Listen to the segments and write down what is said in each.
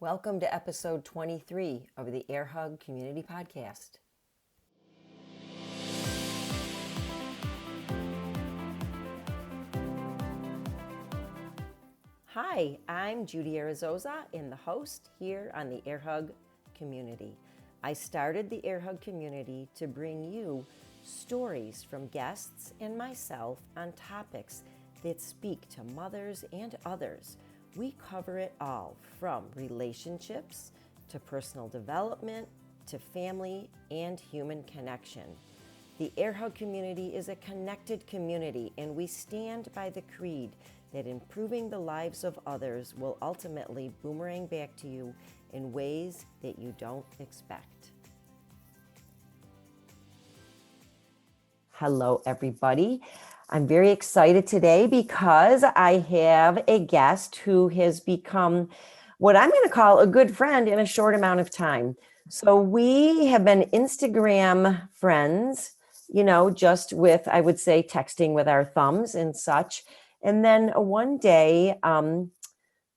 Welcome to episode 23 of the Air Hug Community Podcast. Hi, I'm Judy Arizosa and the host here on the Air Hug Community. I started the Air Hug Community to bring you stories from guests and myself on topics that speak to mothers and others. We cover it all, from relationships to personal development to family and human connection. The Air Hug Community is a connected community, and we stand by the creed that improving the lives of others will ultimately boomerang back to you in ways that you don't expect. Hello, everybody. I'm very excited today because I have a guest who has become what I'm going to call a good friend in a short amount of time. So we have been Instagram friends, just with, I would say, texting with our thumbs and such. And then one day,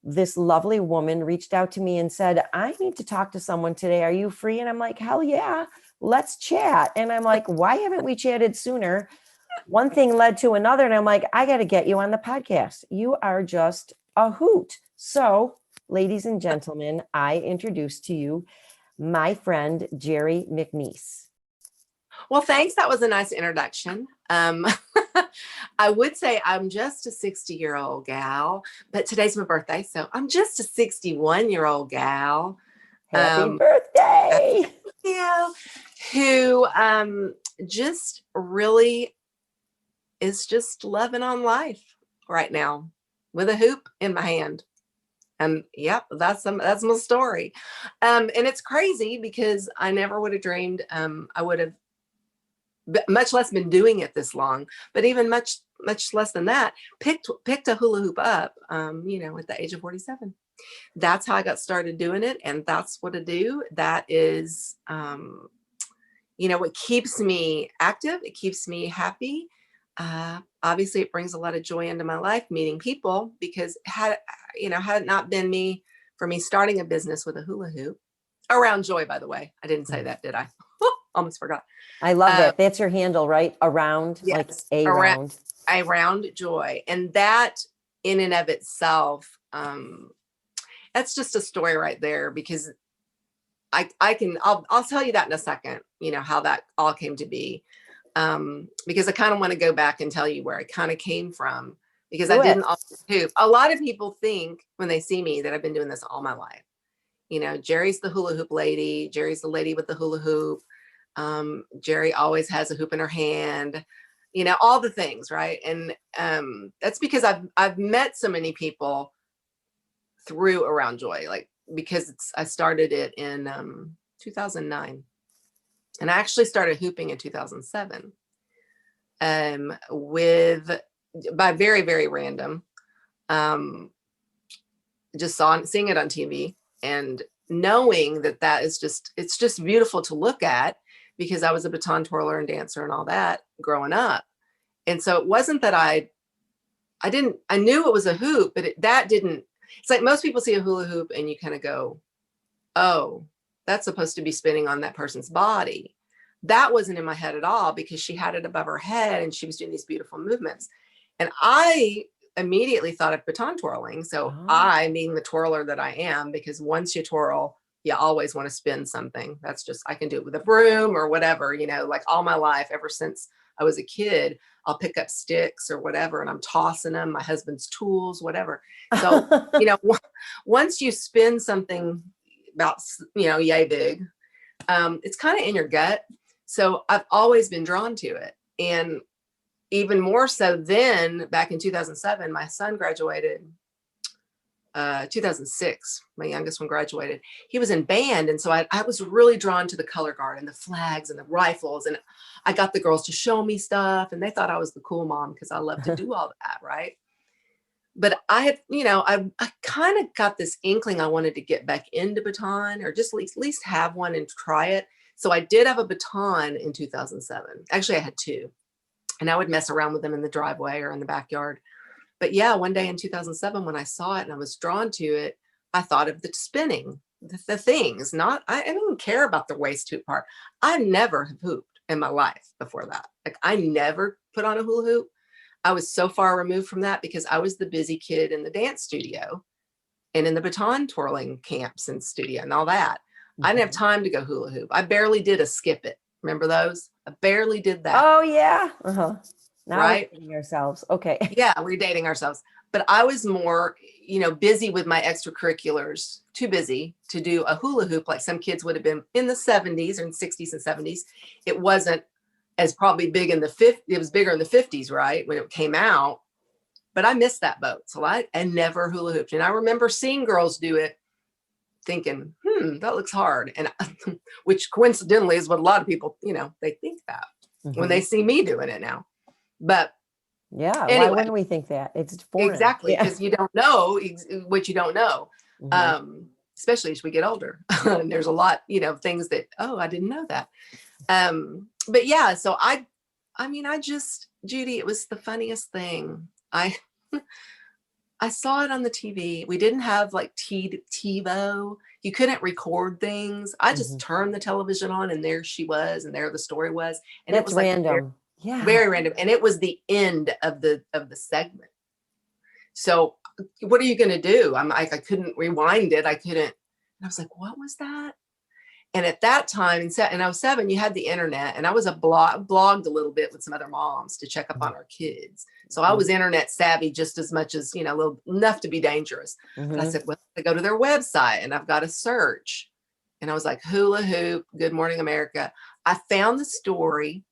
this lovely woman reached out to me and said, I need to talk to someone today. Are you free? And I'm like, hell yeah, let's chat. And I'm like, why haven't we chatted sooner? One thing led to another, and I'm like, I got to get you on the podcast. You are just a hoot. So, ladies and gentlemen, I introduce to you my friend, Geri McNeice. Well, thanks. That was a nice introduction. I would say I'm just a 60-year-old gal, but today's my birthday, so I'm just a 61-year-old gal. Happy birthday! Yeah, who just really is just loving on life right now with a hoop in my hand. And yep, that's my story. And it's crazy because I never would have dreamed I would have much less been doing it this long, but even much less than that, picked a hula hoop up, at the age of 47. That's how I got started doing it. And that's what I do. That is, what keeps me active. It keeps me happy. Obviously it brings a lot of joy into my life, meeting people, because had it not been for me starting a business with a hula hoop around joy, by the way, I didn't say that, did I? Almost forgot. I love that. That's your handle, right? Around, yes, like around joy. And that in and of itself, that's just a story right there, because I'll tell you that in a second, how that all came to be. Because I kind of want to go back and tell you where I kind of came from, because I didn't always hoop. A lot of people think when they see me that I've been doing this all my life. Geri's the hula hoop lady. Geri's the lady with the hula hoop. Geri always has a hoop in her hand, all the things, right? And that's because I've met so many people through Around Joy, because I started it in 2009. And I actually started hooping in 2007 by very, very random, just seeing it on TV and knowing that is it's just beautiful to look at, because I was a baton twirler and dancer and all that growing up. And so it wasn't that I knew it was a hoop, but it's like most people see a hula hoop and you kind of go, oh, that's supposed to be spinning on that person's body. That wasn't in my head at all, because she had it above her head and she was doing these beautiful movements. And I immediately thought of baton twirling. So I, being the twirler that I am, because once you twirl, you always want to spin something. That's just, I can do it with a broom or whatever, like all my life, ever since I was a kid, I'll pick up sticks or whatever, and I'm tossing them, my husband's tools, whatever. So, once you spin something about, yay big, it's kind of in your gut. So I've always been drawn to it. And even more so then, back in 2007, my son graduated, 2006, my youngest one graduated. He was in band. And so I was really drawn to the color guard and the flags and the rifles. And I got the girls to show me stuff, and they thought I was the cool mom because I love to do all that. Right. But I had, I kind of got this inkling I wanted to get back into baton, or just at least have one and try it. So I did have a baton in 2007. Actually, I had two, and I would mess around with them in the driveway or in the backyard. But yeah, one day in 2007, when I saw it and I was drawn to it, I thought of the spinning, the things, not, I didn't care about the waist hoop part. I never have hooped in my life before that. Like I never put on a hula hoop. I was so far removed from that because I was the busy kid in the dance studio and in the baton twirling camps and studio and all that. I didn't have time to go hula hoop. I barely did a skip it. Remember those? I barely did that. Oh yeah. Uh-huh. Now right? we're dating ourselves. Okay. Yeah, we're dating ourselves. But I was more, busy with my extracurriculars, too busy to do a hula hoop like some kids would have been in the 70s or in 60s and 70s. It wasn't as probably big in the 50s. It was bigger in the 50s, right? When it came out. But I missed that boat. So I never hula hooped. And I remember seeing girls do it thinking, that looks hard. And which coincidentally is what a lot of people, they think that when they see me doing it now. But yeah, anyway, why wouldn't we think that? It's foreign. Exactly, because you don't know what you don't know, especially as we get older. And there's a lot, things that, I didn't know that. But yeah, so I just, Judy, it was the funniest thing. I saw it on the TV. We didn't have like TiVo. You couldn't record things. I just turned the television on and there she was, and there the story was. And that's it was like random. very random. And it was the end of the segment. So what are you going to do? I'm like, I couldn't rewind it. I couldn't. And I was like, what was that? And at that time, and I was 7, you had the internet, and I was blogged a little bit with some other moms to check up on our kids. So I was internet savvy just as much as, little enough to be dangerous. But I said, well, I go to their website and I've got to search. And I was like, hula hoop, Good Morning America. I found the story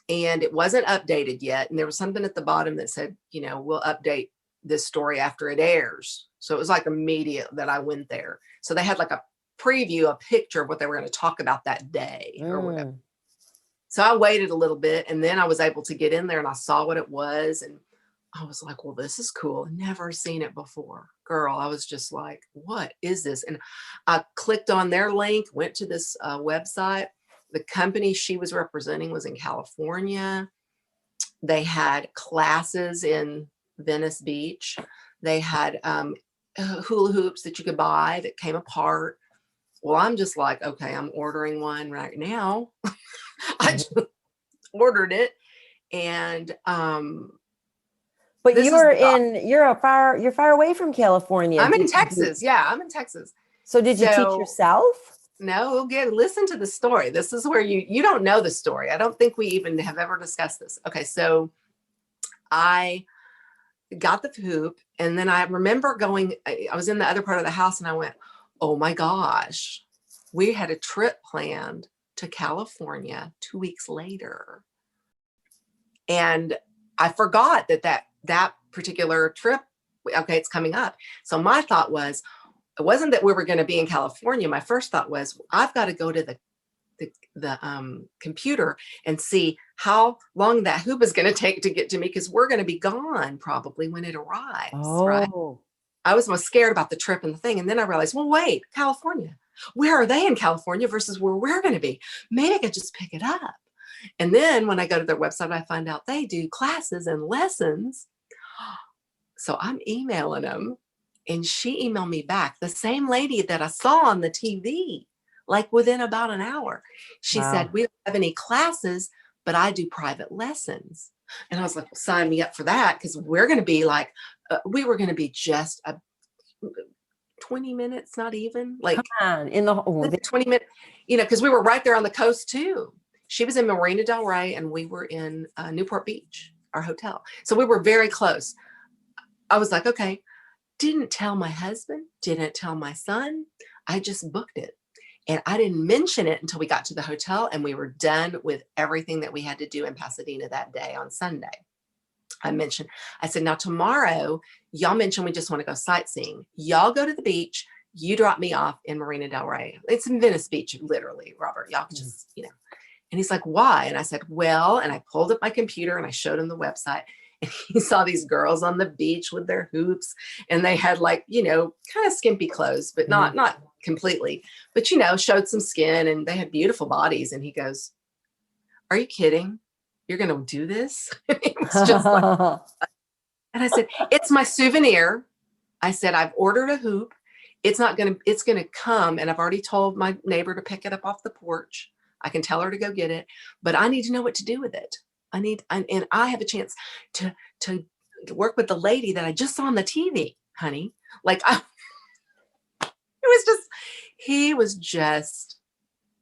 and it wasn't updated yet. And there was something at the bottom that said, we'll update this story after it airs. So it was like immediate that I went there. So they had like a preview, a picture of what they were going to talk about that day or whatever. So I waited a little bit and then I was able to get in there and I saw what it was. And I was like, well, this is cool. Never seen it before. Girl, I was just like, what is this? And I clicked on their link, went to this website. The company she was representing was in California. They had classes in Venice Beach. They had hula hoops that you could buy that came apart. Well, I'm just like, okay, I'm ordering one right now. I just ordered it. And but you're far away from California. I'm in Texas. Yeah, I'm in Texas. So did you teach yourself? No, listen to the story. This is where you don't know the story. I don't think we even have ever discussed this. Okay, so I got the hoop, and then I remember I was in the other part of the house and I went, oh my gosh, we had a trip planned to California 2 weeks later. And I forgot that particular trip, okay, it's coming up. So my thought was, it wasn't that we were going to be in California. My first thought was, I've got to go to the computer and see how long that hoop is going to take to get to me, because we're going to be gone probably when it arrives. Right? I was most scared about the trip and the thing. And then I realized, well, wait, California, where are they in California versus where we're going to be? Maybe I could just pick it up. And then when I go to their website, I find out they do classes and lessons. So I'm emailing them, and she emailed me back, the same lady that I saw on the TV, like within about an hour. She said, we don't have any classes, but I do private lessons. And I was like, well, sign me up for that, because we're going to be like, we were going to be just 20 minutes, not even like in the 20 minutes, because we were right there on the coast too. She was in Marina Del Rey and we were in Newport Beach, our hotel. So we were very close. I was like, okay, didn't tell my husband, didn't tell my son. I just booked it. And I didn't mention it until we got to the hotel and we were done with everything that we had to do in Pasadena that day on Sunday. I said, now tomorrow, y'all mentioned we just want to go sightseeing. Y'all go to the beach. You drop me off in Marina Del Rey. It's in Venice Beach, literally, Robert. Y'all can just, And he's like, why? And I said, well, and I pulled up my computer and I showed him the website. And he saw these girls on the beach with their hoops, and they had like, kind of skimpy clothes, but not completely, but, showed some skin, and they had beautiful bodies. And he goes, are you kidding? You're going to do this? It was just like, and I said, it's my souvenir. I said, I've ordered a hoop. it's going to come. And I've already told my neighbor to pick it up off the porch. I can tell her to go get it, but I need to know what to do with it. And I have a chance to work with the lady that I just saw on the TV, honey. Like he was just,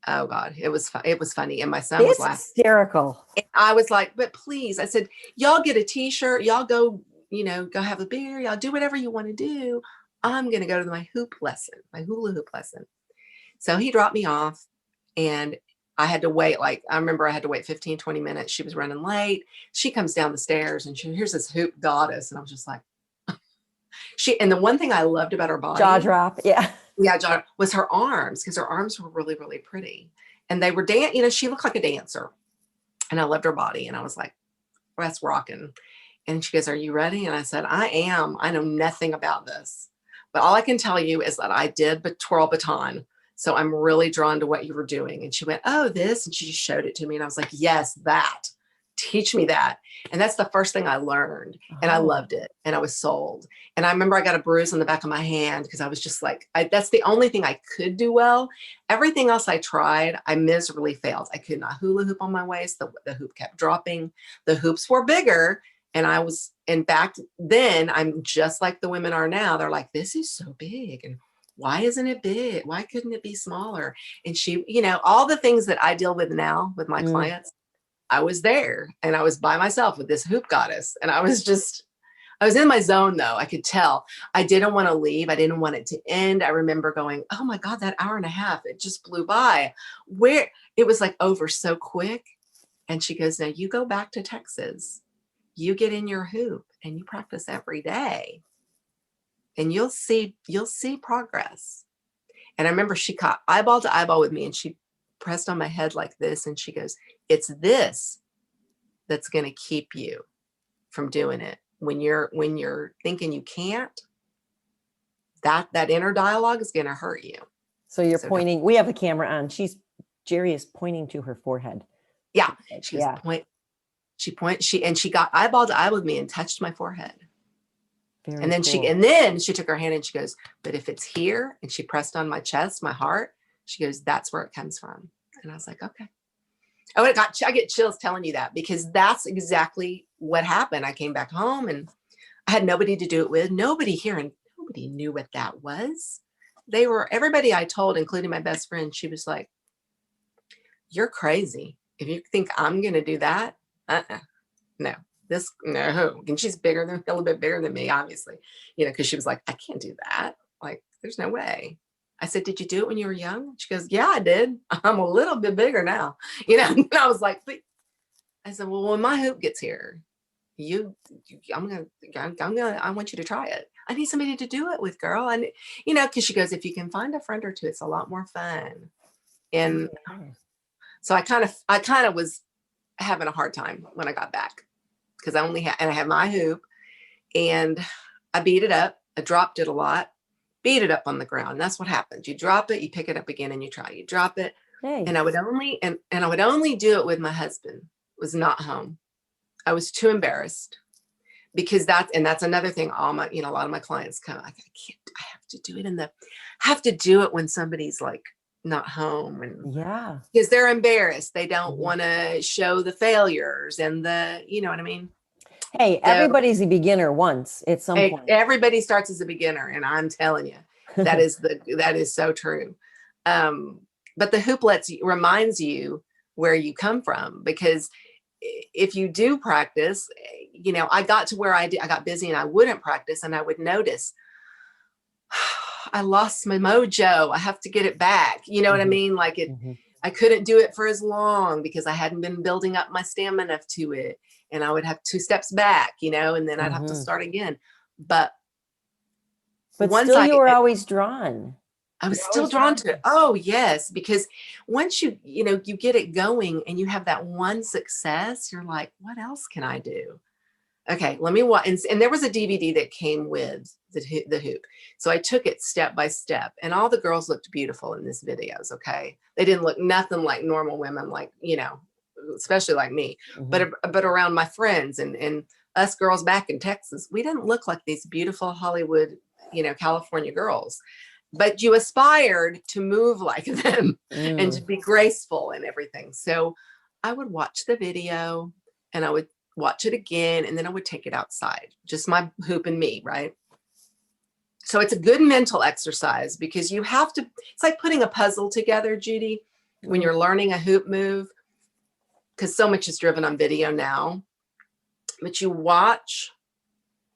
oh God, it was funny. And my son was It's laughing. hysterical. And I was like, but please, I said, y'all get a t-shirt, y'all go, go have a beer, y'all do whatever you want to do. I'm going to go to my hula hoop lesson. So he dropped me off, and I had to wait. I remember I had to wait 15, 20 minutes. She was running late. She comes down the stairs and here's this hoop goddess. And I was just like, and the one thing I loved about her body, Jaw drop. Yeah. Yeah, was her arms, because her arms were really, really pretty. And they were she looked like a dancer, and I loved her body. And I was like, well, that's rocking. And she goes, are you ready? And I said, I am. I know nothing about this, but all I can tell you is that I did twirl baton. So I'm really drawn to what you were doing. And she went, oh, this. And she just showed it to me. And I was like, yes, that. Teach me that. And that's the first thing I learned. And I loved it. And I was sold. And I remember I got a bruise on the back of my hand because I was just like, that's the only thing I could do well. Everything else I tried, I miserably failed. I could not hula hoop on my waist. The hoop kept dropping. The hoops were bigger. And back then, I'm just like the women are now. They're like, this is so big. And why isn't it big? Why couldn't it be smaller? And she, all the things that I deal with now with my clients, I was there, and I was by myself with this hoop goddess. And I was in my zone though. I could tell I didn't want to leave. I didn't want it to end. I remember going, oh my God, that hour and a half, it just blew by. Where it was like over so quick. And she goes, now you go back to Texas, you get in your hoop and you practice every day, and you'll see progress. And I remember she caught eyeball to eyeball with me, and she pressed on my head like this. And she goes, it's this that's going to keep you from doing it. When you're thinking you can't, that inner dialogue is going to hurt you. So you're pointing, we have a camera on. Geri is pointing to her forehead. Yeah. She got eyeball to eye with me and touched my forehead. Very and then cool. she took her hand and she goes, but if it's here, and she pressed on my chest, my heart, she goes, that's where it comes from. And I was like, okay. I get chills telling you that, because that's exactly what happened. I came back home and I had nobody to do it with, nobody here, and nobody knew what that was. Everybody I told, including my best friend, she was like, you're crazy. If you think I'm going to do that, no. And she's a little bit bigger than me, obviously, because she was like, I can't do that. Like, there's no way. I said, did you do it when you were young? She goes, yeah, I did. I'm a little bit bigger now, and I was like, but I said, well, when my hoop gets here, I want you to try it. I need somebody to do it with, girl. And, because she goes, if you can find a friend or two, it's a lot more fun. And so I kind of was having a hard time when I got back, because I had my hoop, and I beat it up. I dropped it a lot, beat it up on the ground. That's what happens. You drop it, you pick it up again, and you try. You drop it. Hey. And I would only do it with my husband was not home. I was too embarrassed, because that's another thing. All my, a lot of my clients come, I have to do it when somebody's like not home, and because they're embarrassed. They don't want to show the failures and you know what I mean? Hey, everybody's a beginner once at some point. Everybody starts as a beginner, and I'm telling you, that is so true. But the hoop reminds you where you come from, because if you do practice, I got to where I got busy and I wouldn't practice, and I would notice, I lost my mojo. I have to get it back. You know what I mean? Like I couldn't do it for as long because I hadn't been building up my stamina to it. And I would have 2 steps back, and then I'd have to start again. But once still, you were always drawn. I was still drawn to it. Oh yes. Because once you get it going and you have that one success, you're like, what else can I do? Okay, let me watch. And there was a DVD that came with the hoop. So I took it step by step, and all the girls looked beautiful in these videos. Okay. They didn't look nothing like normal women, like, especially like me, but around my friends and us girls back in Texas, we didn't look like these beautiful Hollywood, California girls. but you aspired to move like them and to be graceful and everything. So I would watch the video and I would watch it again, and then I would take it outside, just my hoop and me, right? So it's a good mental exercise because you have to, it's like putting a puzzle together, Judy, when you're learning a hoop move, because so much is driven on video now, but you watch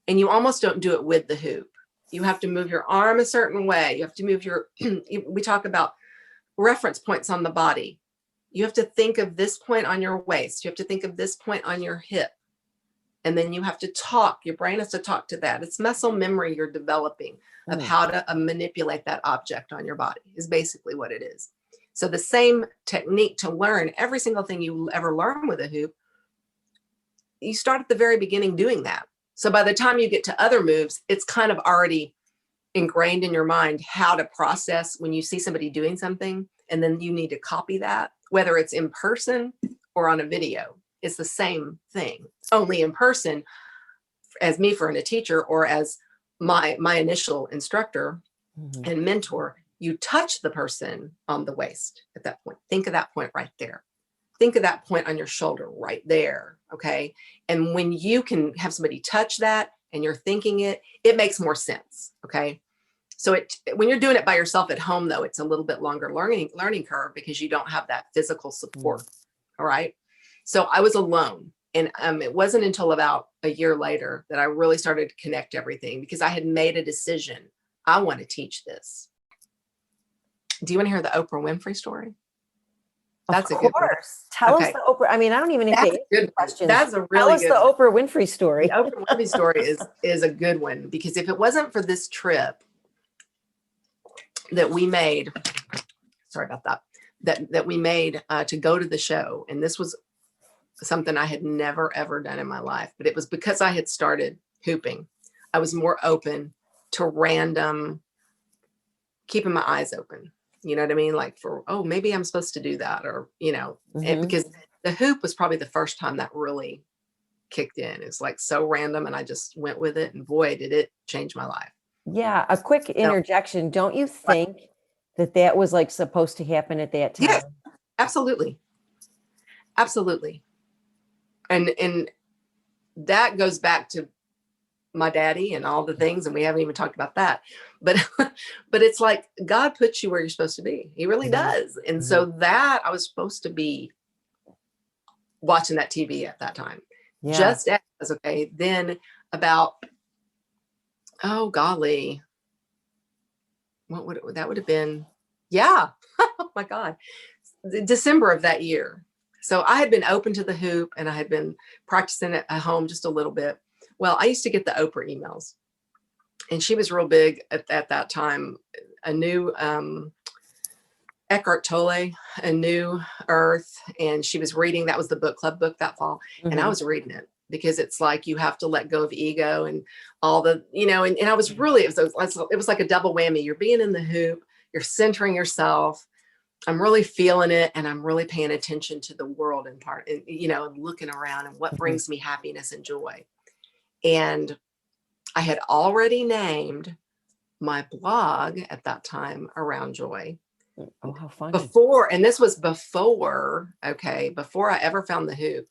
and you almost don't do it with the hoop. You have to move your arm a certain way. You have to move your, we talk about reference points on the body. You have to think of this point on your waist. You have to think of this point on your hip. And then you have to talk. Your brain has to talk to that. It's muscle memory you're developing of how to manipulate that object on your body is basically what it is. So the same technique to learn every single thing you ever learn with a hoop, you start at the very beginning doing that. So by the time you get to other moves, it's kind of already ingrained in your mind how to process when you see somebody doing something, and then you need to copy that, whether it's in person or on a video. It's the same thing, only in person, as me for a teacher or as my initial instructor and mentor, you touch the person on the waist at that point. Think of that point right there. Think of that point on your shoulder right there, okay? And when you can have somebody touch that and you're thinking it, it makes more sense, okay? So when you're doing it by yourself at home, though, it's a little bit longer learning curve because you don't have that physical support, all right? So I was alone, and it wasn't until about a year later that I really started to connect everything because I had made a decision. I want to teach this. Do you want to hear the Oprah Winfrey story? That's of a good one. course. Tell us the Oprah. I mean, I don't even have to answer questions. That's a really Tell us good the one. Oprah Winfrey story. The Oprah Winfrey story is a good one because if it wasn't for this trip that we made, sorry about that we made to go to the show, and this was something I had never, ever done in my life, but it was because I had started hooping. I was more open to random, keeping my eyes open. You know what I mean? Like oh, maybe I'm supposed to do that, or, because the hoop was probably the first time that really kicked in. It's like so random, and I just went with it, and boy, did it change my life. Yeah. A quick interjection. Don't you think that was like supposed to happen at that time? Yes, absolutely. Absolutely. And that goes back to my daddy and all the things, and we haven't even talked about that, but it's like God puts you where you're supposed to be. He really does. And so that I was supposed to be watching that TV at that time. Yeah. Just as, okay, then about, oh golly, that would have been, yeah. Oh my God, December of that year. So I had been open to the hoop, and I had been practicing it at home just a little bit. Well, I used to get the Oprah emails, and she was real big at that time. A new Eckhart Tolle, A New Earth, and she was reading, that was the book club book that fall, and I was reading it because it's like you have to let go of ego and all the, and I was really, it was like a double whammy. You're being in the hoop, you're centering yourself. I'm really feeling it, and I'm really paying attention to the world in part, and, and looking around and what brings me happiness and joy. And I had already named my blog at that time Around Joy. Oh, how fun. And this was before I ever found the hoop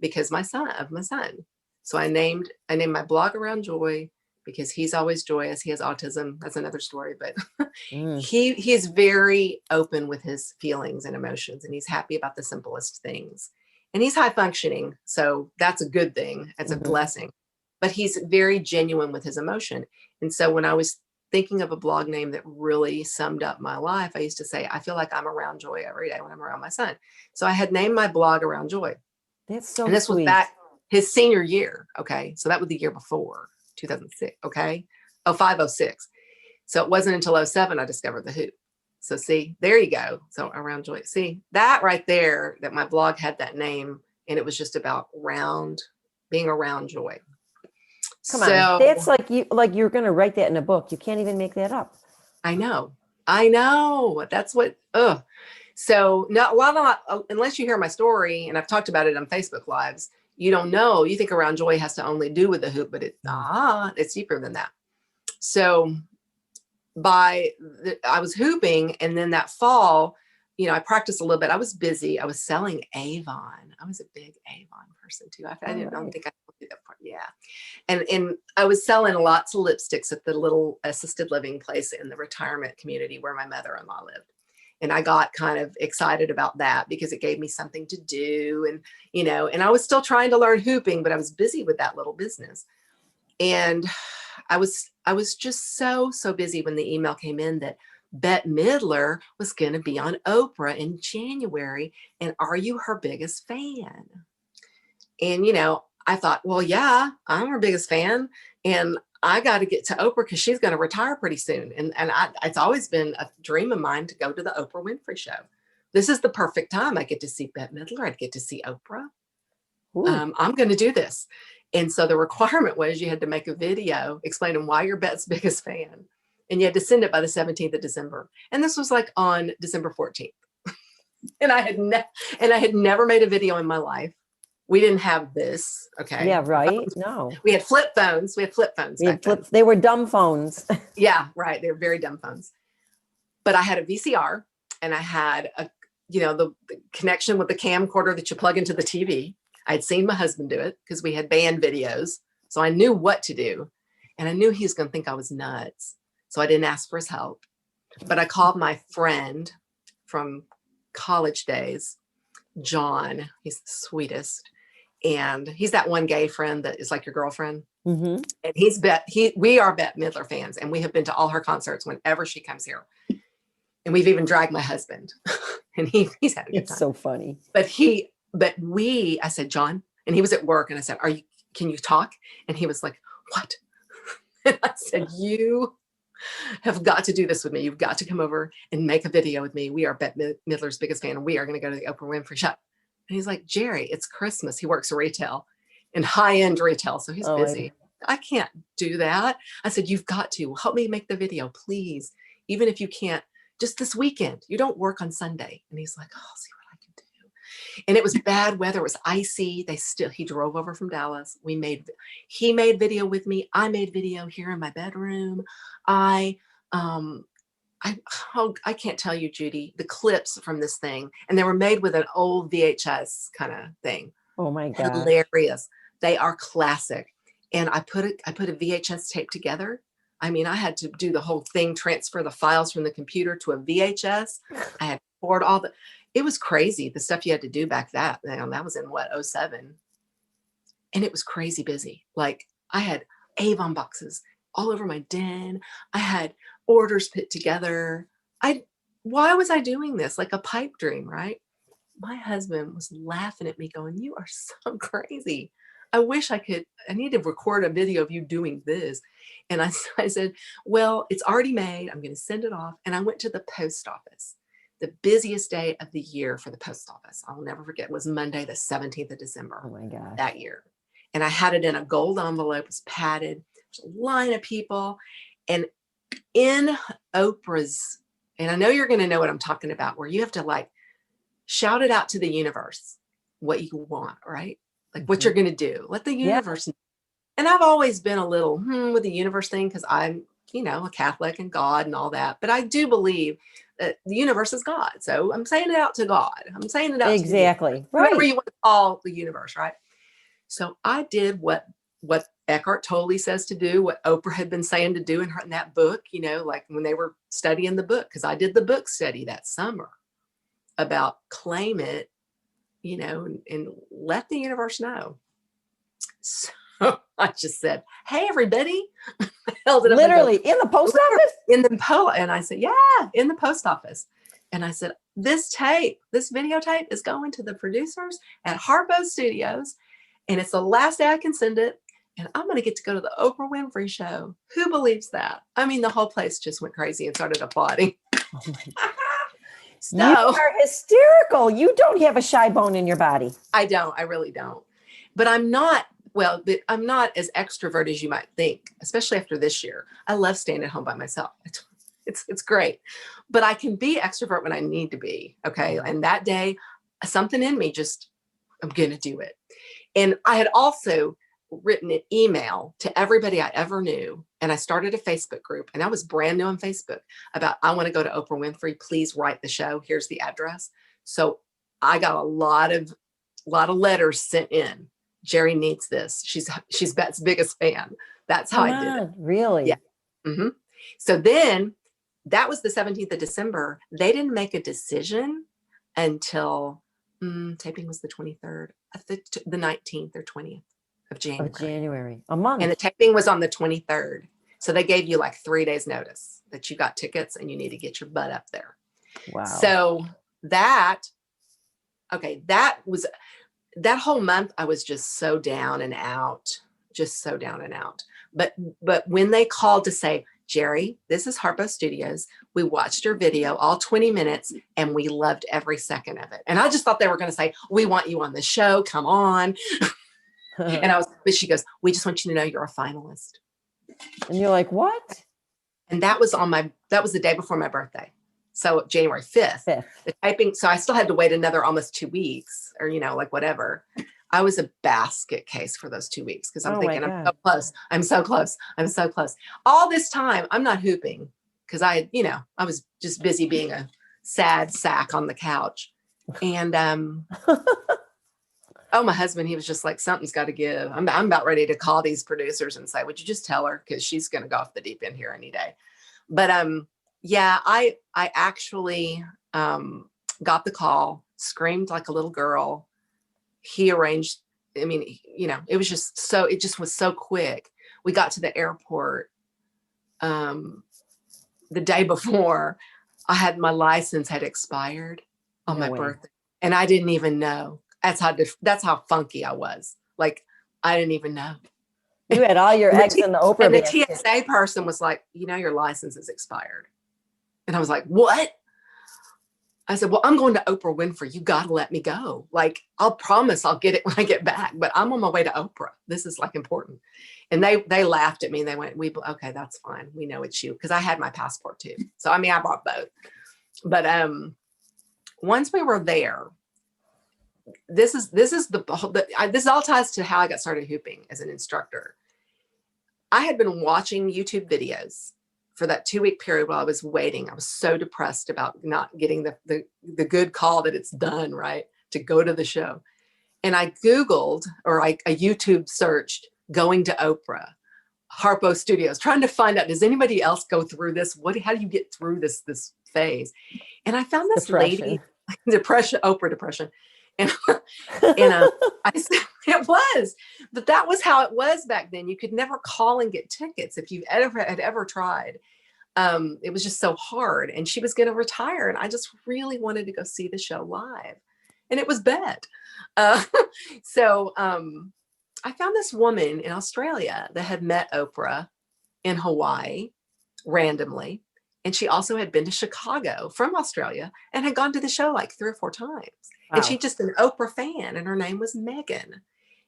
because my son. So I named my blog Around Joy because he's always joyous. He has autism. That's another story, but he is very open with his feelings and emotions, and he's happy about the simplest things, and he's high functioning. So that's a good thing. It's a blessing, but he's very genuine with his emotion. And so when I was thinking of a blog name that really summed up my life, I used to say, I feel like I'm around joy every day when I'm around my son. So I had named my blog Around Joy. That's so And this sweet. was back his senior year. Okay. So that was the year before 2006. Okay. 0506. So it wasn't until 07 I discovered the hoop. So see, there you go. So Around Joy. See that right there, that my blog had that name, and it was just about being around joy. Come on. That's like you're going to write that in a book. You can't even make that up. I know. That's what, So unless you hear my story, and I've talked about it on Facebook Lives, you don't know. You think Around Joy has to only do with the hoop, but it's deeper than that. So I was hooping, and then that fall, I practiced a little bit. I was busy. I was selling Avon. I was a big Avon person too. I don't think I told you that part. Yeah. And I was selling lots of lipsticks at the little assisted living place in the retirement community where my mother-in-law lived. And I got kind of excited about that because it gave me something to do. And I was still trying to learn hooping, but I was busy with that little business. And I was just so busy when the email came in that Bette Midler was going to be on Oprah in January. And are you her biggest fan? And, I thought, well, yeah, I'm her biggest fan. And I got to get to Oprah because she's going to retire pretty soon. And it's always been a dream of mine to go to the Oprah Winfrey Show. This is the perfect time. I get to see Bette Midler. I get to see Oprah. I'm going to do this. And so the requirement was you had to make a video explaining why you're Bette's biggest fan. And you had to send it by the 17th of December. And this was like on December 14th. And I had never made a video in my life. We didn't have this. Okay. Yeah, right. No. We had flip phones. They were dumb phones. Yeah, right. They were very dumb phones. But I had a VCR, and I had the connection with the camcorder that you plug into the TV. I'd seen my husband do it because we had band videos. So I knew what to do. And I knew he was going to think I was nuts. So I didn't ask for his help. But I called my friend from college days, John. He's the sweetest. And he's that one gay friend that is like your girlfriend. Mm-hmm. And we are Bette Midler fans. And we have been to all her concerts whenever she comes here. And we've even dragged my husband. And he's had a good time. It's so funny. I said, John, and he was at work, and I said, can you talk? And he was like, what? And I said, you have got to do this with me. You've got to come over and make a video with me. We are Bette Midler's biggest fan, and we are going to go to the Oprah Winfrey Show. And he's like, Geri, it's Christmas. He works retail and high-end retail. So he's busy. I can't do that. I said, you've got to help me make the video, please. Even if you can't, just this weekend. You don't work on Sunday. And he's like, I'll see what I can do. And it was bad weather. It was icy. He drove over from Dallas. He made video with me. I made video here in my bedroom. I can't tell you, Judy, the clips from this thing. And they were made with an old VHS kind of thing. Oh my God. Hilarious. They are classic. And I put a VHS tape together. I mean, I had to do the whole thing, transfer the files from the computer to a VHS. I had to record it was crazy. The stuff you had to do back that was in 2007. And it was crazy busy. Like I had Avon boxes all over my den. I had orders put together. Why was I doing this? Like a pipe dream, right? My husband was laughing at me going, you are so crazy. I wish I need to record a video of you doing this. And I said, well, it's already made. I'm going to send it off. And I went to the post office, the busiest day of the year for the post office. I'll never forget. It was Monday, the 17th of December. Oh my God. That year. And I had it in a gold envelope. It was padded. There's a line of people. And in Oprah's, and I know you're going to know what I'm talking about, where you have to like shout it out to the universe, what you want, right? Like what you're going to do. Let the universe know. And I've always been a little with the universe thing because I'm, a Catholic and God and all that. But I do believe that the universe is God. So I'm saying it out to God. I'm saying it out exactly. To whatever you want to call the universe, right? So I did what Eckhart Tolle says to do, what Oprah had been saying to do in that book, like when they were studying the book, because I did the book study that summer about claim it, and let the universe know. So I just said, hey, everybody. I held it up literally in the post office? And I said, yeah, in the post office. And I said, this videotape is going to the producers at Harpo Studios. And it's the last day I can send it. And I'm going to get to go to the Oprah Winfrey Show. Who believes that? I mean, the whole place just went crazy and started applauding. Oh my God. You are hysterical. You don't have a shy bone in your body. I don't. I really don't. But I'm not as extrovert as you might think, especially after this year. I love staying at home by myself. It's great. But I can be extrovert when I need to be. Okay. And that day, something in me I'm going to do it. And I had also written an email to everybody I ever knew. And I started a Facebook group, and I was brand new on Facebook about, I want to go to Oprah Winfrey. Please write the show. Here's the address. So I got a lot of letters sent in. Geri needs this. She's Bet's biggest fan. That's how I did it. Really? Yeah. Mm-hmm. So then that was the 17th of December. They didn't make a decision until taping was the 23rd, the 19th or 20th of January. Of January, a month. And the taping was on the 23rd. So they gave you like 3 days notice that you got tickets and you need to get your butt up there. Wow. So that whole month I was just so down and out, But when they called to say, Geri, this is Harpo Studios. We watched your video, all 20 minutes, and we loved every second of it. And I just thought they were going to say, we want you on the show. Come on. But she goes, we just want you to know you're a finalist. And you're like, what? And that was the day before my birthday. So January 5th, the taping. So I still had to wait another almost 2 weeks or, like whatever. I was a basket case for those 2 weeks because I'm thinking, I'm so close. I'm so close. I'm so close. All this time, I'm not hooping because I was just busy being a sad sack on the couch. And, my husband, he was just like, something's got to give. I'm about ready to call these producers and say, would you just tell her? Because she's going to go off the deep end here any day. But, I actually got the call, screamed like a little girl. He arranged, it was so quick. We got to the airport the day before. I had my license had expired on my birthday, and I didn't even know. That's how funky I was. Like, I didn't even know. You had all your eggs in the Oprah. And the TSA person was like, your license is expired. And I was like, what? I said, well, I'm going to Oprah Winfrey. You got to let me go. Like, I'll promise I'll get it when I get back, but I'm on my way to Oprah. This is like important. And they laughed at me and they went, okay, that's fine. We know it's you. Cause I had my passport too. So, I brought both, but, once we were there, this all ties to how I got started hooping as an instructor. I had been watching YouTube videos for that 2-week period while I was waiting. I was so depressed about not getting the good call that it's done, right, to go to the show. And I Googled, or I YouTube searched going to Oprah, Harpo Studios, trying to find out, does anybody else go through this? How do you get through this phase? And I found this lady, Oprah depression. And I said, it was, but that was how it was back then. You could never call and get tickets if you had ever tried. It was just so hard, and she was going to retire. And I just really wanted to go see the show live, and it was Bet. So I found this woman in Australia that had met Oprah in Hawaii randomly. And she also had been to Chicago from Australia and had gone to the show like 3 or 4 times. Wow. And she's just an Oprah fan, and her name was Megan,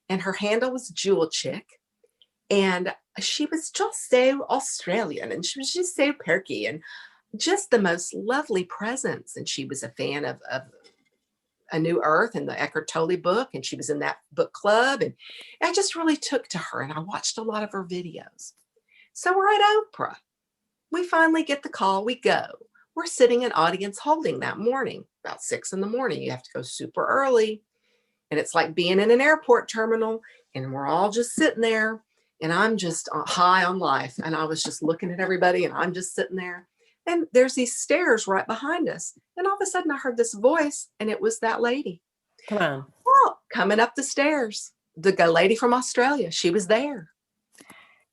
and her handle was Jewel Chick. And she was just so Australian, and she was just so perky and just the most lovely presence. And she was a fan of A New Earth and the Eckhart Tolle book. And she was in that book club. And I just really took to her, and I watched a lot of her videos. So we're at Oprah. We finally get the call. We go. We're sitting in audience holding that morning, about 6 a.m. You have to go super early. And it's like being in an airport terminal, and we're all just sitting there, and I'm just high on life. And I was just looking at everybody, and I'm just sitting there, and there's these stairs right behind us. And all of a sudden I heard this voice, and it was that lady. Come on. Well, coming up the stairs, the lady from Australia, she was there.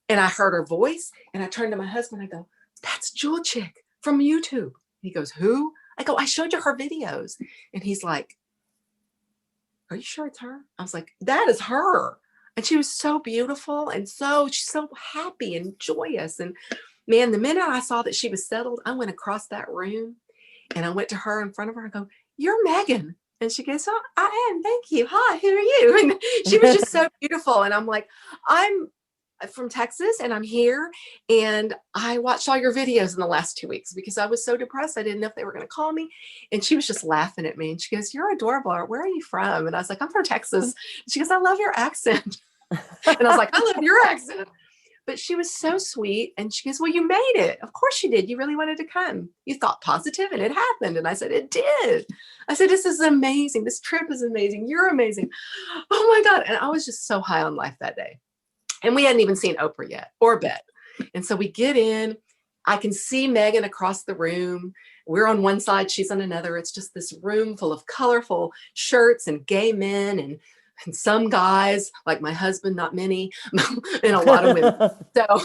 And I heard her voice, and I turned to my husband. I go, that's Jewel Chick from YouTube. He goes, who? I go, I showed you her videos. And he's like, are you sure it's her? I was like, that is her. And she was so beautiful. And she's so happy and joyous. And man, the minute I saw that she was settled, I went across that room, and I went to her in front of her. I go, you're Megan. And she goes, oh, I am. Thank you. Hi, who are you? And she was just so beautiful. And I'm like, I'm from Texas, and I'm here, and I watched all your videos in the last 2 weeks because I was so depressed. I didn't know if they were going to call me. And she was just laughing at me, and she goes, you're adorable. Where are you from? And I was like, I'm from Texas. And she goes, I love your accent. And I was like, I love your accent. But she was so sweet. And she goes, well, you made it. Of course you did. You really wanted to come. You thought positive and it happened. And I said, it did. I said, this is amazing. This trip is amazing. You're amazing. Oh my God. And I was just so high on life that day. And we hadn't even seen Oprah yet or Bet. And so we get in. I can see Megan across the room. We're on one side, she's on another. It's just this room full of colorful shirts and gay men and some guys, like my husband, not many, and a lot of women. So,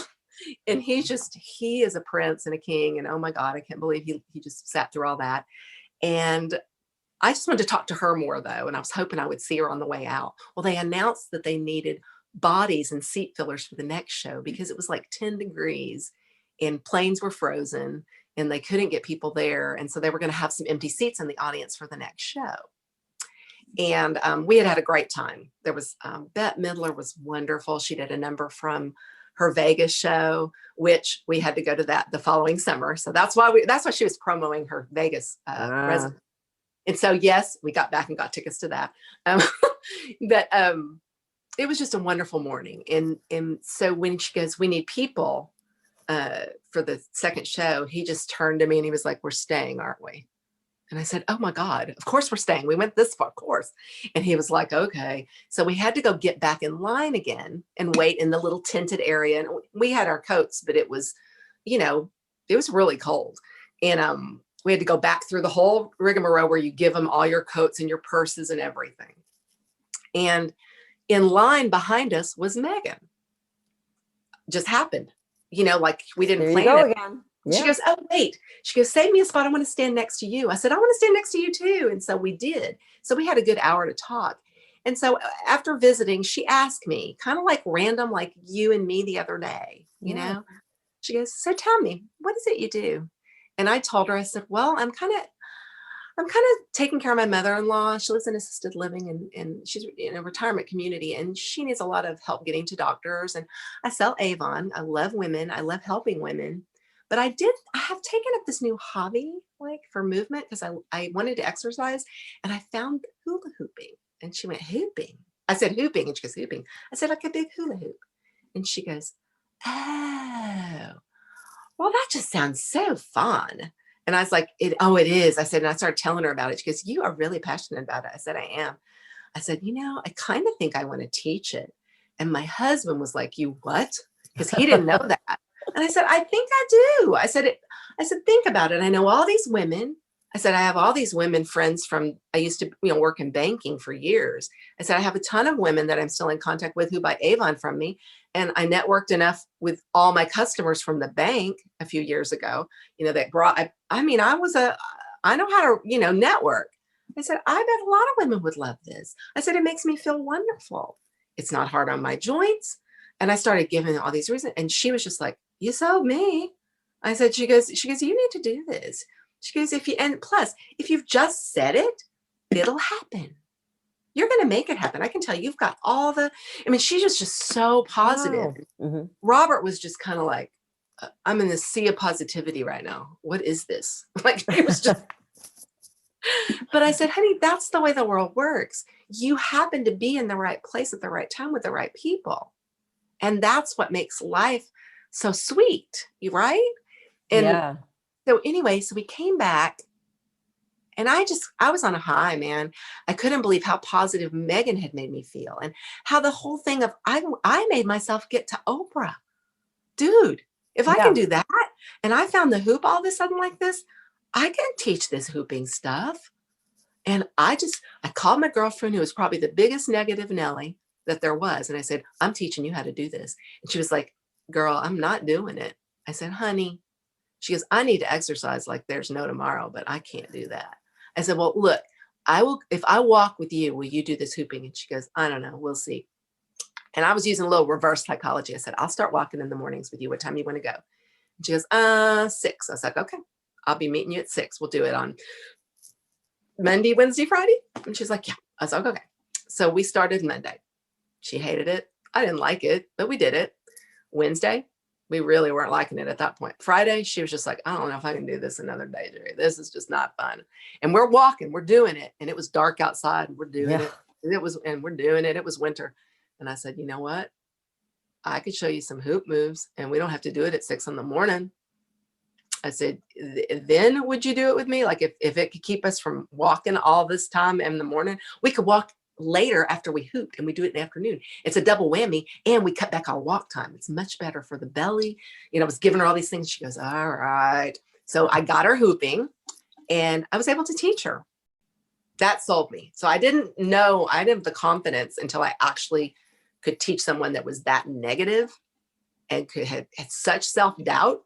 and he is a prince and a king. And oh my God, I can't believe he just sat through all that. And I just wanted to talk to her more though. And I was hoping I would see her on the way out. Well, they announced that they needed bodies and seat fillers for the next show because it was like 10 degrees and planes were frozen and they couldn't get people there. And so they were going to have some empty seats in the audience for the next show. And we had a great time. There was Bette Midler was wonderful. She did a number from her Vegas show, which we had to go to that the following summer. So that's why she was promoting her Vegas residence. And so, yes, we got back and got tickets to that. But it was just a wonderful morning. And so when she goes, we need people for the second show, he just turned to me and he was like, we're staying, aren't we? And I said, oh my God, of course we're staying. We went this far, of course. And he was like, okay. So we had to go get back in line again and wait in the little tented area. And we had our coats, but it was, it was really cold. And we had to go back through the whole rigmarole where you give them all your coats and your purses and everything. And in line behind us was Megan. Just happened, like we didn't plan it. Again. Yeah. She goes, oh, wait. She goes, save me a spot. I want to stand next to you. I said, I want to stand next to you too. And so we did. So we had a good hour to talk. And so after visiting, she asked me kind of like random, like you and me the other day, you know, she goes, so tell me, what is it you do? And I told her, I said, well, I'm kind of taking care of my mother-in-law. She lives in assisted living and she's in a retirement community and she needs a lot of help getting to doctors. And I sell Avon. I love women. I love helping women. But I have taken up this new hobby, like for movement, because I wanted to exercise and I found hula hooping. And she went, hooping? I said, hooping. And she goes, hooping. I said, like a big hula hoop. And she goes, oh, well, that just sounds so fun. And I was like, it is. I said, and I started telling her about it. She goes, you are really passionate about it. I said, I am. I said, I kind of think I want to teach it. And my husband was like, you what? Because he didn't know that. And I said, I think I do. I said, think about it. I know all these women. I said, I have all these women friends I used to, work in banking for years. I said, I have a ton of women that I'm still in contact with who buy Avon from me. And I networked enough with all my customers from the bank a few years ago, that brought, I know how to, network. I said, I bet a lot of women would love this. I said, it makes me feel wonderful. It's not hard on my joints. And I started giving all these reasons. And she was just like, you sold me. I said, she goes, you need to do this. She goes, if you've just said it, it'll happen. You're going to make it happen. I can tell you've got she's just so positive. Wow. Mm-hmm. Robert was just kind of like, I'm in this sea of positivity right now. What is this? Like it was just, but I said, honey, that's the way the world works. You happen to be in the right place at the right time with the right people. And that's what makes life so sweet, right? And so anyway, so we came back and I was on a high, man. I couldn't believe how positive Megan had made me feel and how the whole thing of I made myself get to Oprah. Dude, if I can do that and I found the hoop all of a sudden like this, I can teach this hooping stuff. And I called my girlfriend who was probably the biggest negative Nelly that there was. And I said, I'm teaching you how to do this. And she was like, girl, I'm not doing it. I said, honey, she goes, I need to exercise like there's no tomorrow, but I can't do that. I said, well, look, if I walk with you, will you do this hooping? And she goes, I don't know. We'll see. And I was using a little reverse psychology. I said, I'll start walking in the mornings with you. What time do you want to go? And she goes, 6. I was like, okay, I'll be meeting you at 6. We'll do it on Monday, Wednesday, Friday. And she's like, yeah. I was like, okay. So we started Monday. She hated it. I didn't like it, but we did it. Wednesday, we really weren't liking it at that point. Friday, she was just like, I don't know if I can do this another day, Geri. This is just not fun. And we're walking, we're doing it. And it was dark outside and we're doing it. And we're doing it. It was winter. And I said, you know what? I could show you some hoop moves and we don't have to do it at 6 a.m. I said, then would you do it with me? Like if it could keep us from walking all this time in the morning, we could walk later after we hooped and we do it in the afternoon. It's a double whammy and we cut back our walk time. It's much better for the belly. You know, I was giving her all these things. She goes, all right. So I got her hooping and I was able to teach her. That sold me. So I didn't have the confidence until I actually could teach someone that was that negative and had such self-doubt.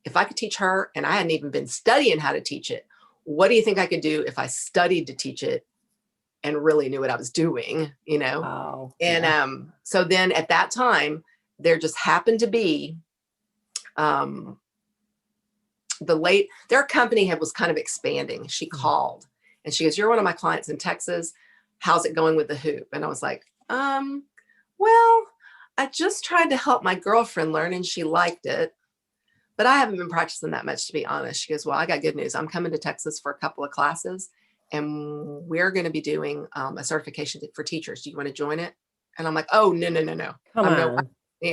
If I could teach her and I hadn't even been studying how to teach it, what do you think I could do if I studied to teach it and really knew what I was doing, you know? Wow. And Yeah. so then at that time, there just happened to be their company was kind of expanding. She called and she goes, you're one of my clients in Texas. How's it going with the hoop? And I was like, well, I just tried to help my girlfriend learn and she liked it, but I haven't been practicing that much, to be honest. She goes, well, I got good news. I'm coming to Texas for a couple of classes and we're going to be doing a certification for teachers. Do you want to join it? And I'm like, oh, no. Come on.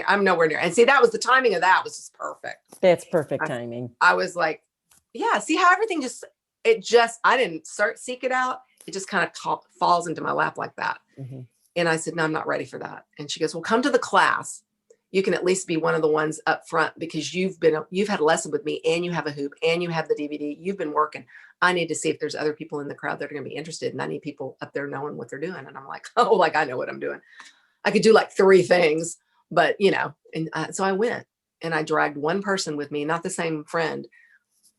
I'm nowhere near. And see, that was the timing of that was just perfect. That's perfect timing. I was like, yeah, see how everything I didn't seek it out. It just kind of falls into my lap like that. Mm-hmm. And I said, no, I'm not ready for that. And she goes, well, come to the class. You can at least be one of the ones up front because you've had a lesson with me and you have a hoop and you have the DVD. You've been working. I need to see if there's other people in the crowd that are going to be interested. And I need people up there knowing what they're doing. And I'm like, oh, like I know what I'm doing. I could do like 3 things, but you know, and so I went and I dragged one person with me, not the same friend.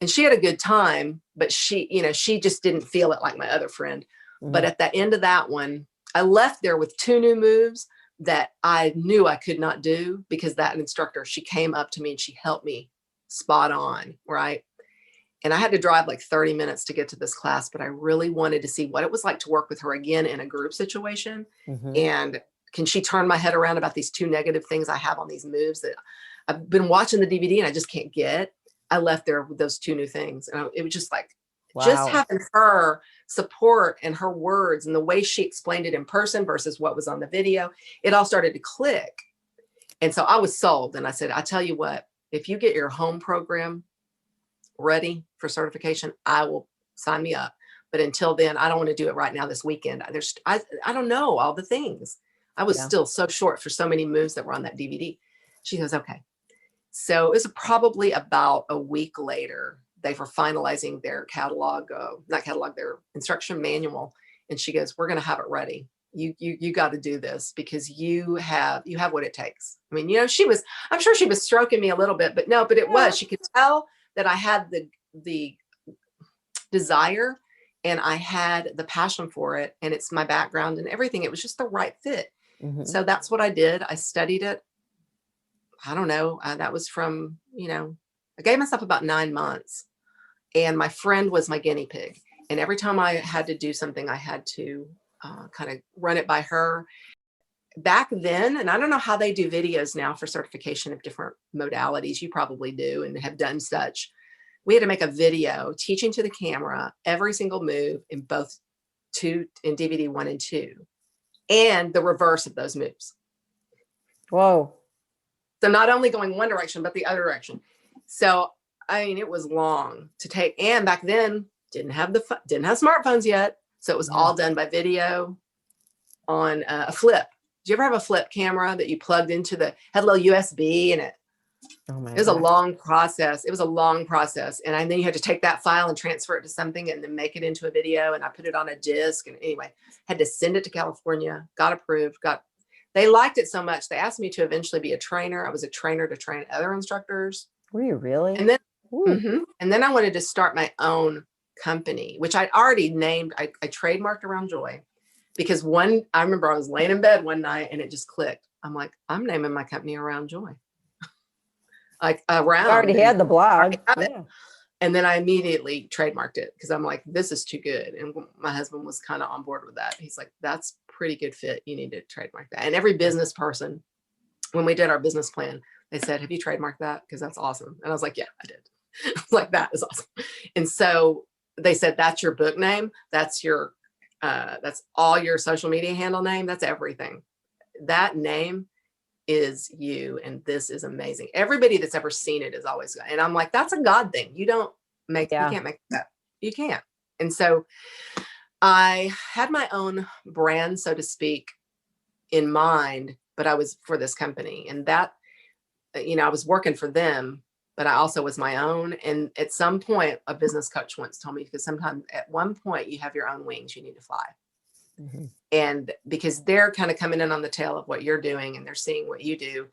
And she had a good time, but she just didn't feel it like my other friend. Mm-hmm. But at the end of that one, I left there with 2 new moves that I knew I could not do because that instructor, she came up to me and she helped me spot on, right? And I had to drive like 30 minutes to get to this class, but I really wanted to see what it was like to work with her again in a group situation. Mm-hmm. And can she turn my head around about these 2 negative things I have on these moves that I've been watching the DVD and I just can't get. I left there with those 2 new things. And it was just like, wow. Just having her support and her words and the way she explained it in person versus what was on the video, it all started to click. And so I was sold. And I said, I tell you what, if you get your home program ready for certification, I will sign me up. But until then, I don't want to do it right now this weekend. I don't know all the things. I was still so short for so many moves that were on that DVD. She goes, okay. So it was probably about a week later, they were finalizing their their instruction manual. And she goes, we're going to have it ready. You got to do this because you have what it takes. I mean, I'm sure she was stroking me a little bit, but it was, she could tell that I had the desire and I had the passion for it. And it's my background and everything. It was just the right fit. Mm-hmm. So that's what I did. I studied it. I don't know. That was from, I gave myself about 9 months and my friend was my guinea pig. And every time I had to do something, I had to kind of run it by her. Back then, and I don't know how they do videos now for certification of different modalities. You probably do and have done such. We had to make a video teaching to the camera every single move in both in DVD 1 and 2 and the reverse of those moves. Whoa. So not only going one direction, but the other direction. So, I mean, it was long to take. And back then didn't have smartphones yet. So it was all done by video on a flip. Did you ever have a flip camera that you plugged into had a little USB in it? It was a long process. It was a long process. And then you had to take that file and transfer it to something and then make it into a video. And I put it on a disc. And anyway, had to send it to California, got approved, they liked it so much. They asked me to eventually be a trainer. I was a trainer to train other instructors. Were you really? And then, and then I wanted to start my own company, which I'd already named. I trademarked Around Joy because I remember I was laying in bed one night and it just clicked. I'm like, I'm naming my company Around Joy. Like around. I already had the blog. Yeah. And then I immediately trademarked it because I'm like, this is too good. And my husband was kind of on board with that. He's like, that's pretty good fit. You need to trademark that. And every business person, when we did our business plan, they said, have you trademarked that? Because that's awesome. And I was like, yeah, I did. I was like, that is awesome. And so they said, that's your book name. That's all your social media handle name. That's everything. that name is you, and this is amazing. Everybody that's ever seen it is always, and I'm like, that's a God thing. You can't make that. You can't. And so I had my own brand, so to speak, in mind, but I was for this company, and that, I was working for them, but I also was my own. And at some point, a business coach once told me, because sometimes at one point you have your own wings, you need to fly. Mm-hmm. And because they're kind of coming in on the tail of what you're doing, and they're seeing what you do,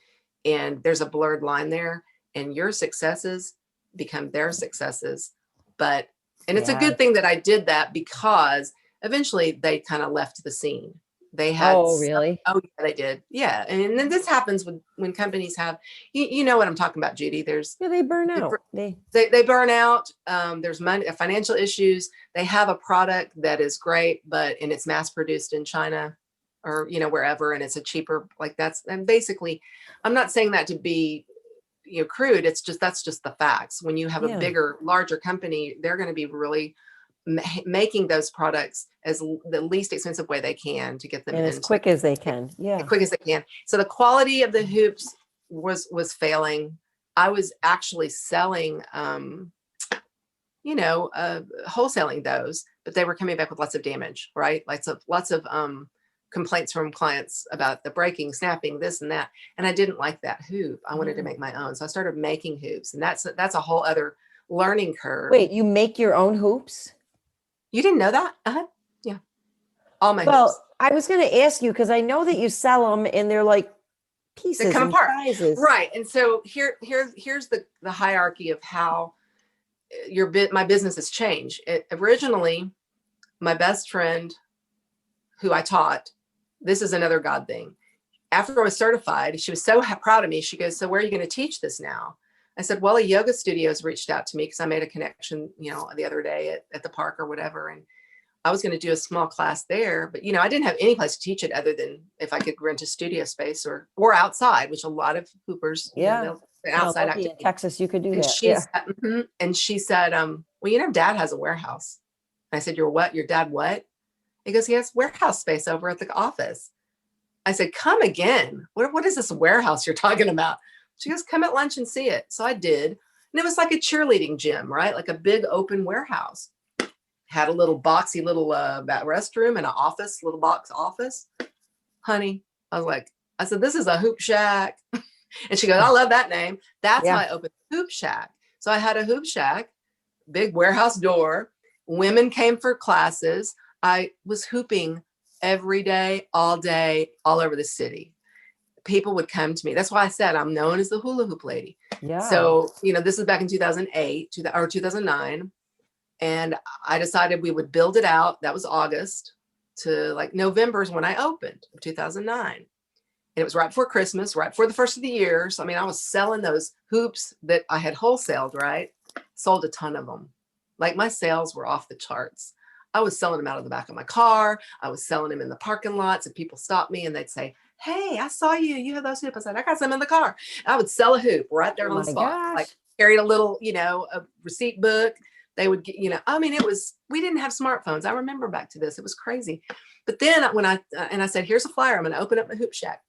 and there's a blurred line there, and your successes become their successes. And it's a good thing that I did that, because eventually they kind of left the scene. They had, really? Oh, yeah, they did. Yeah. And then this happens when companies have, you know what I'm talking about, Judy. They burn out. They burn out. There's money, financial issues. They have a product that is great, and it's mass produced in China or, wherever, and it's a cheaper, and basically, I'm not saying that to be, crude. That's just the facts. When you have a bigger, larger company, they're going to be really making those products as the least expensive way they can to get them in as quick as they can. Yeah. As quick as they can. So the quality of the hoops was failing. I was actually selling, wholesaling those, but they were coming back with lots of damage, right? Lots of complaints from clients about the breaking, snapping, this and that. And I didn't like that hoop. I wanted to make my own. So I started making hoops, and that's a whole other learning curve. Wait, you make your own hoops? You didn't know that? Yeah. All my Well, hoops. I was going to ask you, because I know that you sell them and they're like pieces, they come apart. Sizes. Right. And so here's the hierarchy of how my business has changed. Originally, my best friend who I taught, this is another God thing. After I was certified, she was so proud of me. She goes, "So where are you going to teach this now?" I said, "Well, a yoga studio's reached out to me, because I made a connection, the other day at the park or whatever. And I was going to do a small class there, but, I didn't have any place to teach it other than if I could rent a studio space or outside, which a lot of hoopers, outside activity. In Texas, you could do and that. And she said, well, Dad has a warehouse. And I said, "Your what? Your dad what?" He goes, "He has warehouse space over at the office." I said, "Come again. What is this warehouse you're talking about?" She goes, "Come at lunch and see it." So I did. And it was like a cheerleading gym, right? Like a big open warehouse. Had a little boxy little restroom and an office, little box office. Honey, I said, "This is a hoop shack." And she goes, "I love that name." That's how I opened Hoop Shack. So I had a hoop shack, big warehouse door. Women came for classes. I was hooping every day, all over the city. People would come to me. That's why I said I'm known as the hula hoop lady. Yeah. So, this is back in 2008 or 2009. And I decided we would build it out. That was August to November is when I opened, 2009. And it was right before Christmas, right before the first of the year. So, I was selling those hoops that I had wholesaled, right? Sold a ton of them. My sales were off the charts. I was selling them out of the back of my car. I was selling them in the parking lots, and people stopped me and they'd say, "Hey, I saw you. You have those hoops." I said, "I got some in the car." I would sell a hoop right there on the spot. Gosh. Carried a little, a receipt book. They would get, we didn't have smartphones. I remember back to this. It was crazy. But then when I said, "Here's a flyer. I'm going to open up my hoop shack."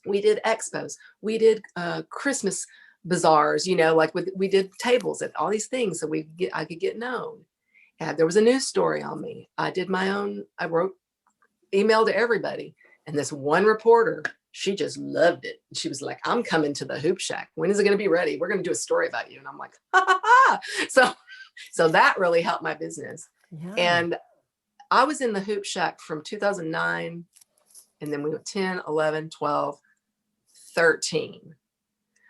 We did expos. We did Christmas bazaars, we did tables at all these things so I could get known. And there was a news story on me. I did my own, I wrote email to everybody. And this one reporter, she just loved it. She was like, "I'm coming to the hoop shack. When is it going to be ready? We're going to do a story about you." And I'm like, ha, ha, ha. So that really helped my business. Yeah. And I was in the hoop shack from 2009. And then we went 10, 11, 12, 13.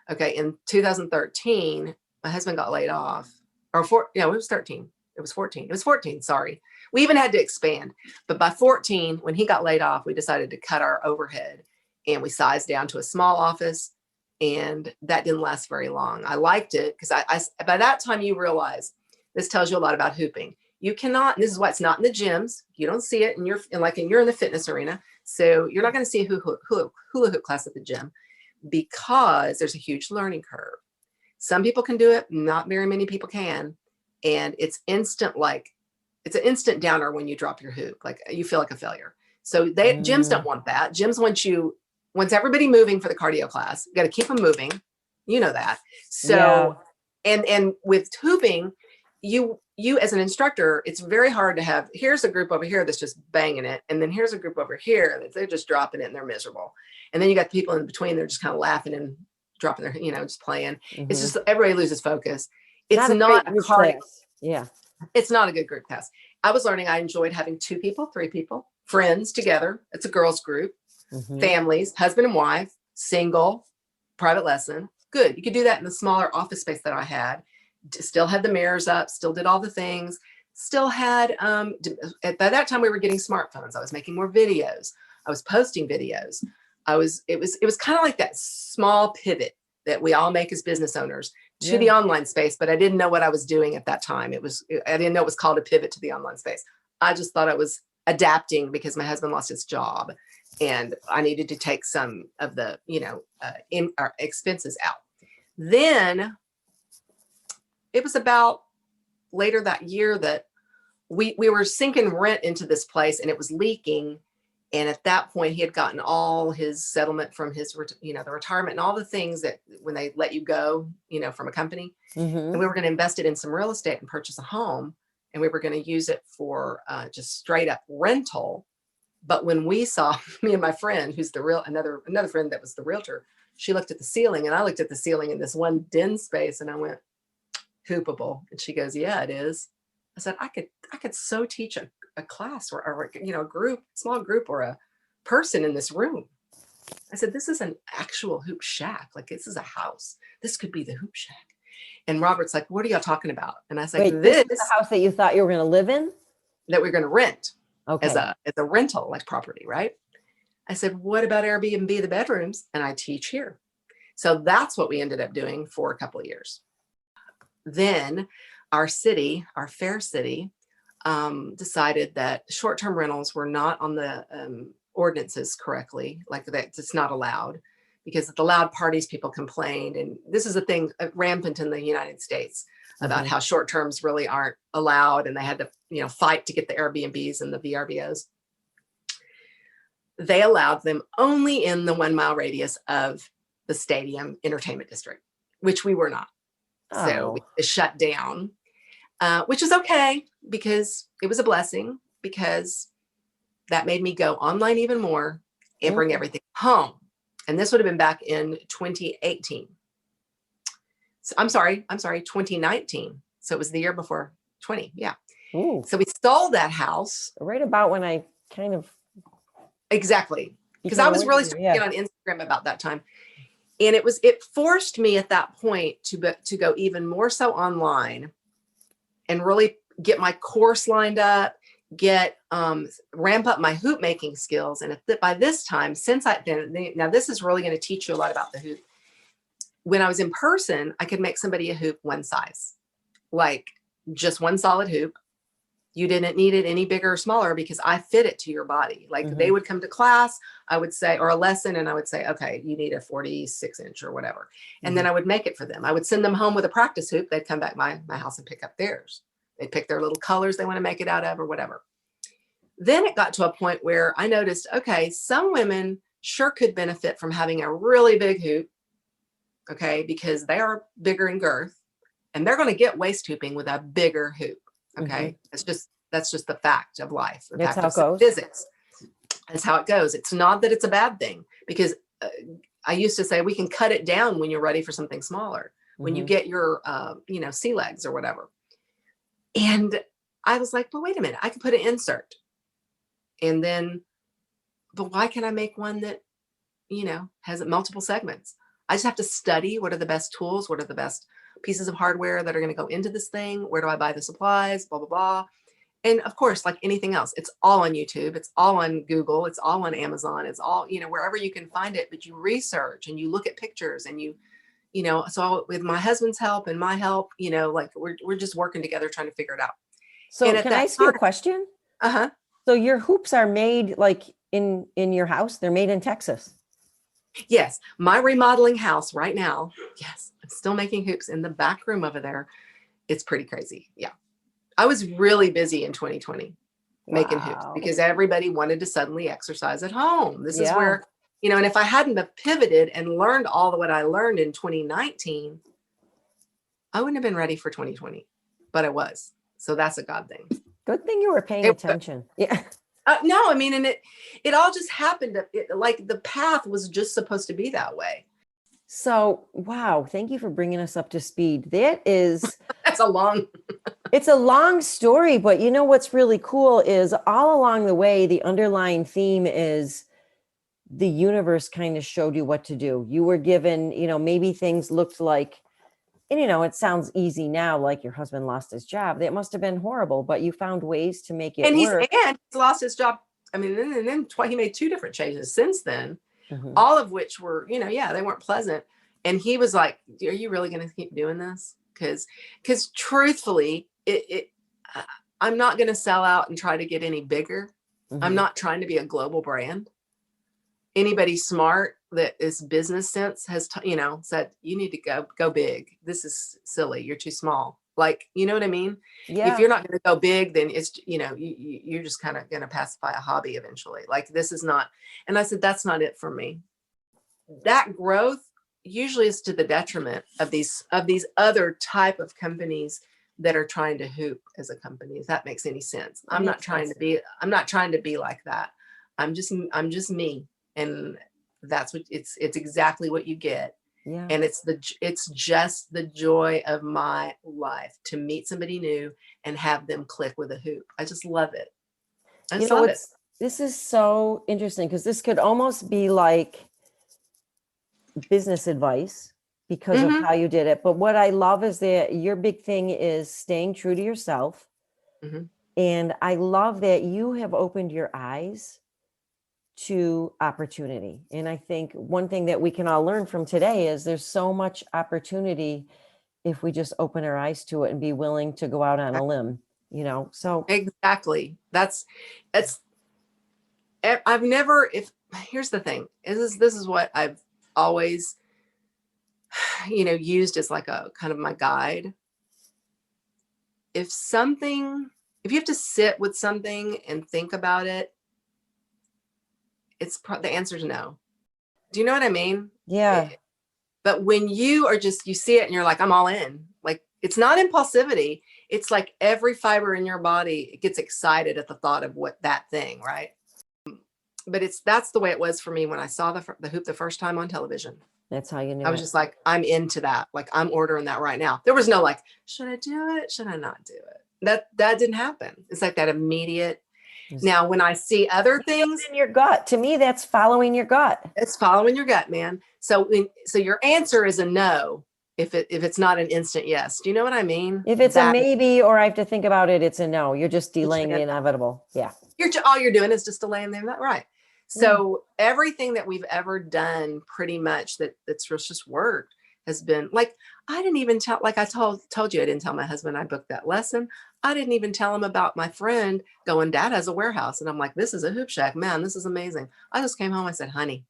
Okay. In 2013, my husband got laid off. It was 13. It was 14. It was 14. Sorry. We even had to expand. But by 14, when he got laid off, we decided to cut our overhead, and we sized down to a small office. And that didn't last very long. I liked it because I by that time you realize this tells you a lot about hooping. You cannot, and this is why it's not in the gyms. You don't see it, and you're in the fitness arena. So you're not going to see a hula hoop class at the gym, because there's a huge learning curve. Some people can do it, not very many people can. And it's instant, it's an instant downer when you drop your hoop. You feel like a failure. So gyms don't want that. Gyms want you wants everybody moving for the cardio class. Got to keep them moving. You know that. So, and with hooping, you as an instructor, it's very hard to have, here's a group over here that's just banging it. And then here's a group over here that they're just dropping it and they're miserable. And then you got the people in between, they're just kind of laughing and dropping their, just playing. It's just, everybody loses focus. It's not a cardio. Yeah. It's not a good group class. I was learning, I enjoyed having 2 people, 3 people, friends together. It's a girls group, families, husband and wife, single, private lesson. Good. You could do that in the smaller office space that I had. Still had the mirrors up, still did all the things, still had, by that time we were getting smartphones. I was making more videos. I was posting videos. It was kind of like that small pivot that we all make as business owners to the online space, but I didn't know what I was doing at that time. I didn't know it was called a pivot to the online space. I just thought I was adapting because my husband lost his job and I needed to take some of the, our expenses out. Then it was about later that year that we were sinking rent into this place and it was leaking. And at that point, he had gotten all his settlement from his, the retirement and all the things that when they let you go, from a company. And we were going to invest it in some real estate and purchase a home. And we were going to use it for just straight up rental. But when we saw, me and my friend, who's another friend that was the realtor, she looked at the ceiling and I looked at the ceiling in this one den space and I went, hoopable. And she goes, yeah, it is. I said, I could so teach a class or a group, small group or a person in this room. I said, this is an actual hoop shack. Like this is a house. This could be the hoop shack. And Robert's like, what are y'all talking about? And I was like, this is the house that you thought you were going to live in? That we're going to rent as a rental, like property, right? I said, what about Airbnb, the bedrooms? And I teach here. So that's what we ended up doing for a couple of years. Then our fair city, decided that short-term rentals were not on the ordinances correctly, like that it's not allowed because at the loud parties people complained. And this is a thing rampant in the United States about how short-terms really aren't allowed and they had to fight to get the Airbnbs and the VRBOs. They allowed them only in the 1 mile radius of the stadium entertainment district, which we were not. So we shut down, which is okay because it was a blessing because that made me go online even more and bring everything home. And this would have been back in 2018. So, I'm sorry, 2019. So it was the year before 20. Yeah. Ooh. So we sold that house. Right about when I kind of. Exactly. Because I was really starting to get on Instagram about that time. And it forced me at that point to go even more so online and really get my course lined up, ramp up my hoop making skills. And by this time, now this is really going to teach you a lot about the hoop. When I was in person, I could make somebody a hoop one size, like just one solid hoop. You didn't need it any bigger or smaller because I fit it to your body. Like they would come to class, I would say, or a lesson, and I would say, okay, you need a 46-inch or whatever. And then I would make it for them. I would send them home with a practice hoop. They'd come back my house and pick up theirs. They'd pick their little colors they want to make it out of or whatever. Then it got to a point where I noticed, okay, some women sure could benefit from having a really big hoop, okay, because they are bigger in girth and they're going to get waist hooping with a bigger hoop. Okay. That's just the fact of life. That's how it goes. Physics. That's how it goes. It's not that it's a bad thing because I used to say we can cut it down when you're ready for something smaller, when you get your, sea legs or whatever. And I was like, well, wait a minute, I can put an insert and then, but why can't I make one that, has multiple segments? I just have to study what are the best tools, what are the best pieces of hardware that are going to go into this thing. Where do I buy the supplies? Blah, blah, blah. And of course, like anything else, it's all on YouTube. It's all on Google. It's all on Amazon. It's all, wherever you can find it, but you research and you look at pictures and so with my husband's help and my help, like we're just working together trying to figure it out. So can I ask you a question? So your hoops are made like in your house? They're made in Texas? Yes. My remodeling house right now. Yes. I'm still making hoops in the back room over there. It's pretty crazy. Yeah. I was really busy in 2020 making hoops because everybody wanted to suddenly exercise at home. This is where And if I hadn't have pivoted and learned all of what I learned in 2019, I wouldn't have been ready for 2020, but I was. So that's a God thing. Good thing you were paying attention. Yeah. No, I mean, and it all just happened. Like the path was just supposed to be that way. So, wow. Thank you for bringing us up to speed. That is, That's a long. it's a long story, but you know what's really cool is all along the way, the underlying theme is the universe kind of showed you what to do. You were given, maybe things looked like, and it sounds easy now, like your husband lost his job. That must have been horrible, but you found ways to make it And work. he's lost his job. I mean, and then he made 2 different changes since then, Mhm. all of which were, they weren't pleasant. And he was like, "Are you really going to keep doing this?" Because truthfully, I'm not going to sell out and try to get any bigger. I'm Mhm. not trying to be a global brand. Anybody smart that is business sense has, said, you need to go big. This is silly. You're too small. Like, you know what I mean? Yeah. If you're not going to go big, then it's, you're just kind of going to pacify a hobby eventually. Like, this is not. And I said, that's not it for me. That growth usually is to the detriment of these other type of companies that are trying to hoop as a company, if that makes any sense. I'm not trying to be like that. I'm just me. And that's what it's exactly what you get. Yeah. And it's just the joy of my life to meet somebody new and have them click with a hoop. I just love it. I just love it. This is so interesting because this could almost be like business advice because of how you did it. But what I love is that your big thing is staying true to yourself. Mm-hmm. And I love that you have opened your eyes to opportunity. And I think one thing that we can all learn from today is there's so much opportunity if we just open our eyes to it and be willing to go out on a limb, so. Exactly. Here's the thing, this is what I've always, used as like a kind of my guide. If you have to sit with something and think about it, the answer is no. Do you know what I mean? Yeah. But when you see it and you're like, I'm all in, like, it's not impulsivity. It's like every fiber in your body gets excited at the thought of what that thing, right? But that's the way it was for me when I saw the hoop the first time on television. That's how you knew I was just like, I'm into that. Like, I'm ordering that right now. There was no like, should I do it? Should I not do it? That didn't happen. It's like that immediate. Now, when I see other things in your gut, to me, that's following your gut. It's following your gut, man. So your answer is a no if it's not an instant yes. Do you know what I mean? If it's a maybe or I have to think about it, it's a no. You're just delaying the inevitable. Yeah. All you're doing is just delaying the right. So everything that we've ever done pretty much that's just worked has been like, I didn't even tell, like I told you, I didn't tell my husband I booked that lesson. I didn't even tell him about my friend going, Dad has a warehouse. And I'm like, this is a hoop shack, man. This is amazing. I just came home. I said, honey,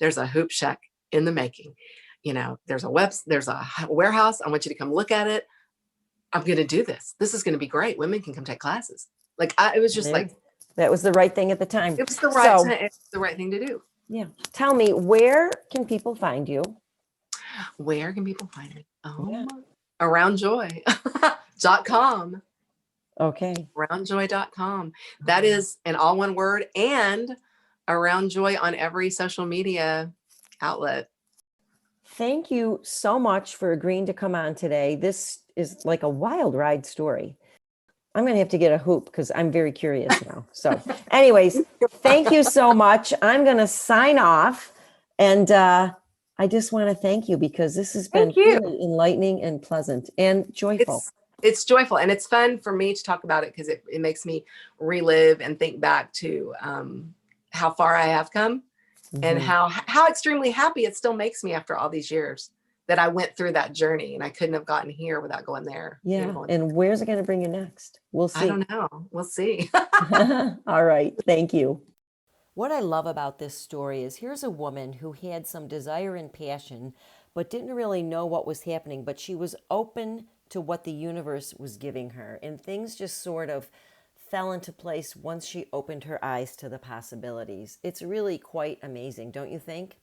there's a hoop shack in the making. There's a warehouse. I want you to come look at it. I'm going to do this. This is going to be great. Women can come take classes. Like, it was just like, that was the right thing at the time. It was the right time. It's the right thing to do. Yeah. Tell me, where can people find you? Where can people find me? Aroundjoy.com. Okay. Aroundjoy.com. That is an all one word, and Around Joy on every social media outlet. Thank you so much for agreeing to come on today. This is like a wild ride story. I'm going to have to get a hoop because I'm very curious now. So anyways, thank you so much. I'm going to sign off. And I just want to thank you because this has been really enlightening and pleasant and joyful. It's joyful, and it's fun for me to talk about it because it makes me relive and think back to how far I have come and how extremely happy it still makes me after all these years that I went through that journey, and I couldn't have gotten here without going there. Yeah. And where's it going to bring you next? We'll see. I don't know. We'll see. All right. Thank you. What I love about this story is here's a woman who had some desire and passion, but didn't really know what was happening, but she was open to what the universe was giving her. And things just sort of fell into place once she opened her eyes to the possibilities. It's really quite amazing, don't you think?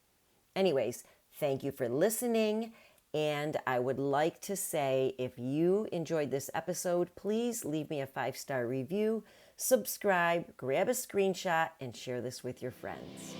Anyways, thank you for listening. And I would like to say, if you enjoyed this episode, please leave me a 5-star review, subscribe, grab a screenshot, and share this with your friends.